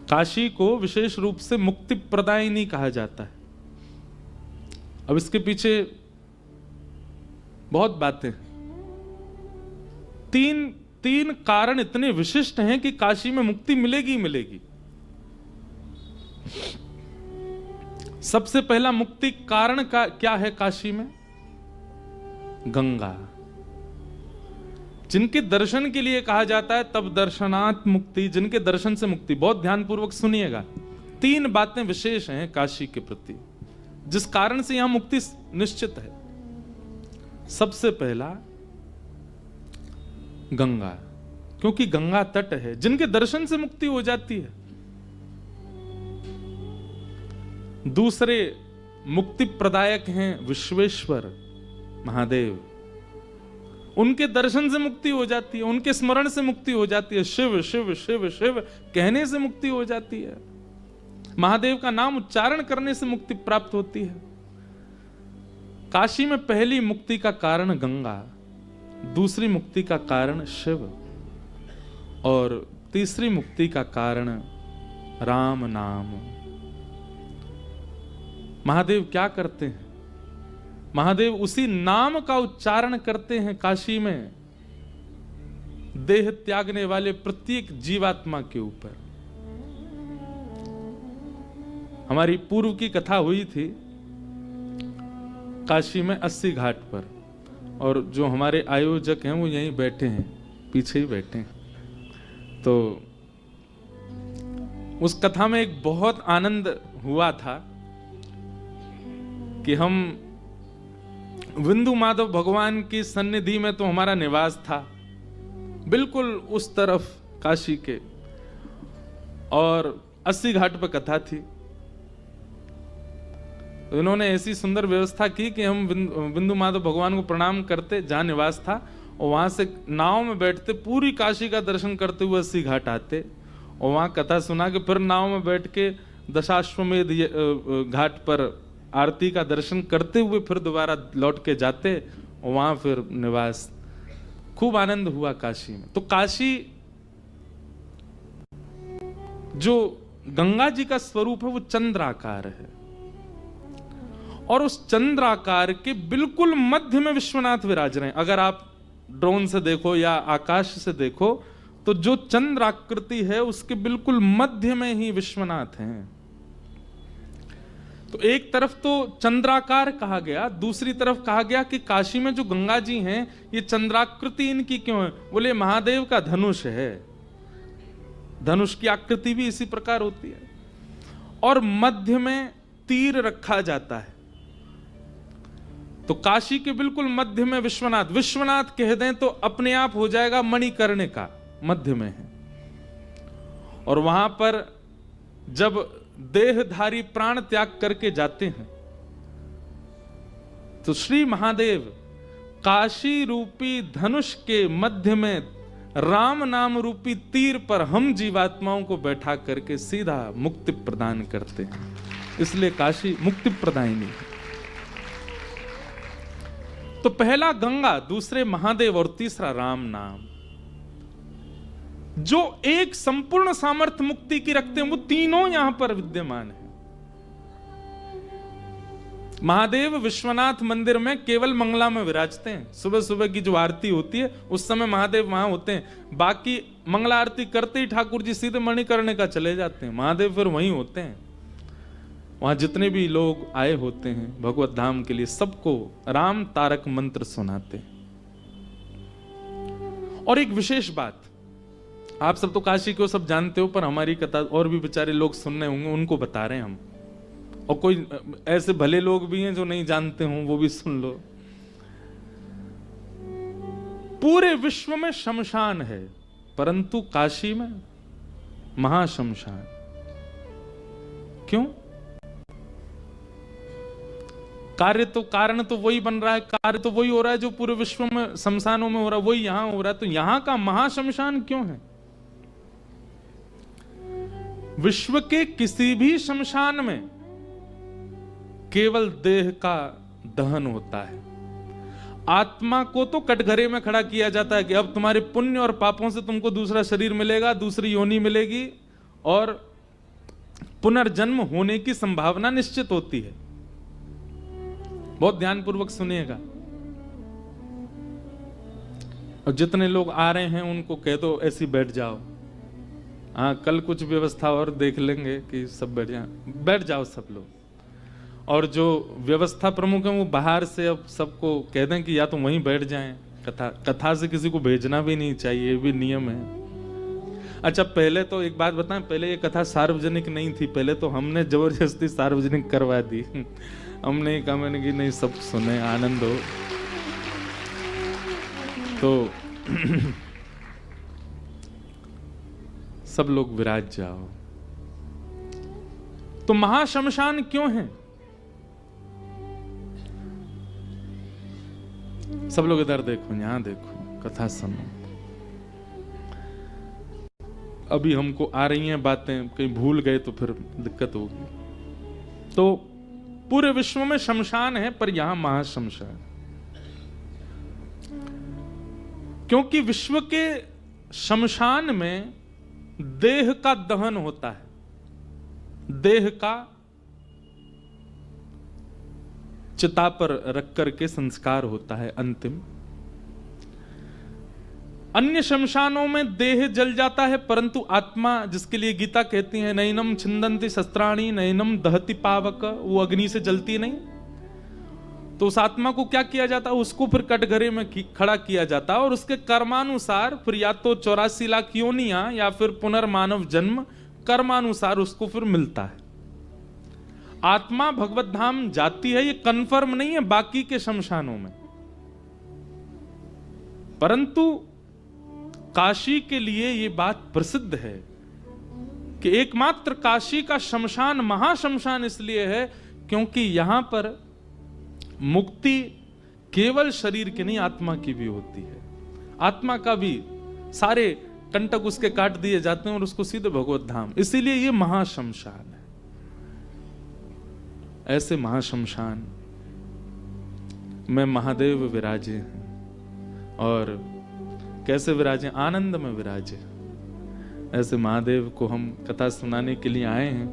काशी को विशेष रूप से मुक्ति प्रदायिनी कहा जाता है। अब इसके पीछे बहुत बातें, तीन कारण इतने विशिष्ट हैं कि काशी में मुक्ति मिलेगी ही मिलेगी। सबसे पहला मुक्ति कारण का क्या है काशी में? गंगा। जिनके दर्शन के लिए कहा जाता है तब दर्शनात् मुक्ति, जिनके दर्शन से मुक्ति। बहुत ध्यानपूर्वक सुनिएगा, 3 बातें विशेष हैं काशी के प्रति जिस कारण से यहां मुक्ति निश्चित है। सबसे पहला गंगा, क्योंकि गंगा तट है, जिनके दर्शन से मुक्ति हो जाती है। दूसरे मुक्ति प्रदायक हैं विश्वेश्वर महादेव, उनके दर्शन से मुक्ति हो जाती है, उनके स्मरण से मुक्ति हो जाती है। शिव शिव शिव शिव कहने से मुक्ति हो जाती है, महादेव का नाम उच्चारण करने से मुक्ति प्राप्त होती है। काशी में पहली मुक्ति का कारण गंगा, दूसरी मुक्ति का कारण शिव, और तीसरी मुक्ति का कारण राम नाम। महादेव क्या करते हैं? महादेव उसी नाम का उच्चारण करते हैं काशी में देह त्यागने वाले प्रत्येक जीवात्मा के ऊपर। हमारी पूर्व की कथा हुई थी काशी में 80 घाट पर, और जो हमारे आयोजक हैं वो यहीं बैठे हैं, पीछे ही बैठे हैं। तो उस कथा में एक बहुत आनंद हुआ था कि हम विंदु माधव भगवान की सन्निधि में, तो हमारा निवास था बिल्कुल उस तरफ काशी के, और 80 घाट पर कथा थी। तो इन्होंने ऐसी सुंदर व्यवस्था की कि हम विंदु माधव भगवान को प्रणाम करते जहां निवास था, और वहां से नाव में बैठते पूरी काशी का दर्शन करते हुए 80 घाट आते, और वहां कथा सुना के फिर नाव में बैठ के दशाश्वमेध घाट पर आरती का दर्शन करते हुए फिर दोबारा लौट के जाते, और वहां फिर निवास। खूब आनंद हुआ काशी में। तो काशी जो गंगा जी का स्वरूप है वो चंद्राकार है, और उस चंद्राकार के बिल्कुल मध्य में विश्वनाथ विराज रहे हैं। अगर आप ड्रोन से देखो या आकाश से देखो तो जो चंद्र आकृति है उसके बिल्कुल मध्य में ही विश्वनाथ हैं। तो एक तरफ तो चंद्राकार कहा गया, दूसरी तरफ कहा गया कि काशी में जो गंगा जी हैं ये चंद्राकृति इनकी क्यों है? बोले महादेव का धनुष है, धनुष की आकृति भी इसी प्रकार होती है, और मध्य में तीर रखा जाता है। तो काशी के बिल्कुल मध्य में विश्वनाथ, विश्वनाथ कह दें तो अपने आप हो जाएगा मणिकर्णिका, मध्य में है। और वहां पर जब देहधारी प्राण त्याग करके जाते हैं तो श्री महादेव काशी रूपी धनुष के मध्य में राम नाम रूपी तीर पर हम जीवात्माओं को बैठा करके सीधा मुक्ति प्रदान करते हैं। इसलिए काशी मुक्ति प्रदायिनी है। तो पहला गंगा, दूसरे महादेव और तीसरा राम नाम, जो एक संपूर्ण सामर्थ्य मुक्ति की रखते हैं, वो तीनों यहां पर विद्यमान है। महादेव विश्वनाथ मंदिर में केवल मंगला में विराजते हैं। सुबह सुबह की जो आरती होती है उस समय महादेव वहां होते हैं, बाकी मंगला आरती करते ही ठाकुर जी सीधे मणिकर्णिका चले जाते हैं, महादेव फिर वहीं होते हैं। वहां जितने भी लोग आए होते हैं भगवत धाम के लिए, सबको राम तारक मंत्र सुनाते हैं। और एक विशेष बात, आप सब तो काशी को सब जानते हो, पर हमारी कथा और भी बेचारे लोग सुनने होंगे, उनको बता रहे हैं हम, और कोई ऐसे भले लोग भी हैं जो नहीं जानते हों, वो भी सुन लो। पूरे विश्व में शमशान है, परंतु काशी में महाशमशान। क्यों? कारण तो वही बन रहा है, कार्य तो वही हो रहा है जो पूरे विश्व में शमशानों में हो रहा है, वही यहां हो रहा है। तो यहां का महाशमशान क्यों है? विश्व के किसी भी शमशान में केवल देह का दहन होता है, आत्मा को तो कटघरे में खड़ा किया जाता है कि अब तुम्हारे पुण्य और पापों से तुमको दूसरा शरीर मिलेगा, दूसरी योनि मिलेगी, और पुनर्जन्म होने की संभावना निश्चित होती है। बहुत ध्यानपूर्वक सुनिएगा। और जितने लोग आ रहे हैं उनको कह दो ऐसे बैठ जाओ। हाँ, कल कुछ व्यवस्था और देख लेंगे कि सब बैठ जाओ सब लोग। और जो व्यवस्था प्रमुख है वो बाहर से अब सबको कह दें कि या तो वहीं बैठ जाएं। कथा से किसी को भेजना भी नहीं चाहिए, ये भी नियम है। अच्छा, पहले तो एक बात बताएं, पहले ये कथा सार्वजनिक नहीं थी। पहले तो हमने जबरदस्ती सार्वजनिक करवा दी। हमने कहा, मैंने कि नहीं सब सुने, आनंद हो। तो सब लोग विराज जाओ। तो महाशमशान क्यों है? सब लोग इधर देखो, यहां देखो, कथा सुनो। अभी हमको आ रही हैं बातें, कहीं भूल गए तो फिर दिक्कत होगी। तो पूरे विश्व में शमशान है, पर यहां महाशमशान, क्योंकि विश्व के शमशान में देह का दहन होता है। देह का चिता पर रख करके संस्कार होता है अंतिम। अन्य शमशानों में देह जल जाता है, परंतु आत्मा, जिसके लिए गीता कहती है नैनम छिंदन्ति शस्त्राणि नैनम दहति पावक, वो अग्नि से जलती नहीं। तो उस आत्मा को क्या किया जाता है? उसको फिर कटघरे में खड़ा किया जाता है और उसके कर्मानुसार फिर या तो 84 लाख योनियां या फिर पुनर्मानव जन्म कर्मानुसार उसको फिर मिलता है। आत्मा भगवत धाम जाती है, ये कंफर्म नहीं है बाकी के शमशानों में, परंतु काशी के लिए ये बात प्रसिद्ध है कि एकमात्र काशी का शमशान महाशमशान इसलिए है क्योंकि यहां पर मुक्ति केवल शरीर की नहीं, आत्मा की भी होती है। आत्मा का भी सारे कंटक उसके काट दिए जाते हैं और उसको सीधे भगवत धाम, इसीलिए ये महाशमशान है। ऐसे महाशमशान में महादेव विराजे हैं, और कैसे विराजे? आनंद में विराजे। ऐसे महादेव को हम कथा सुनाने के लिए आए हैं।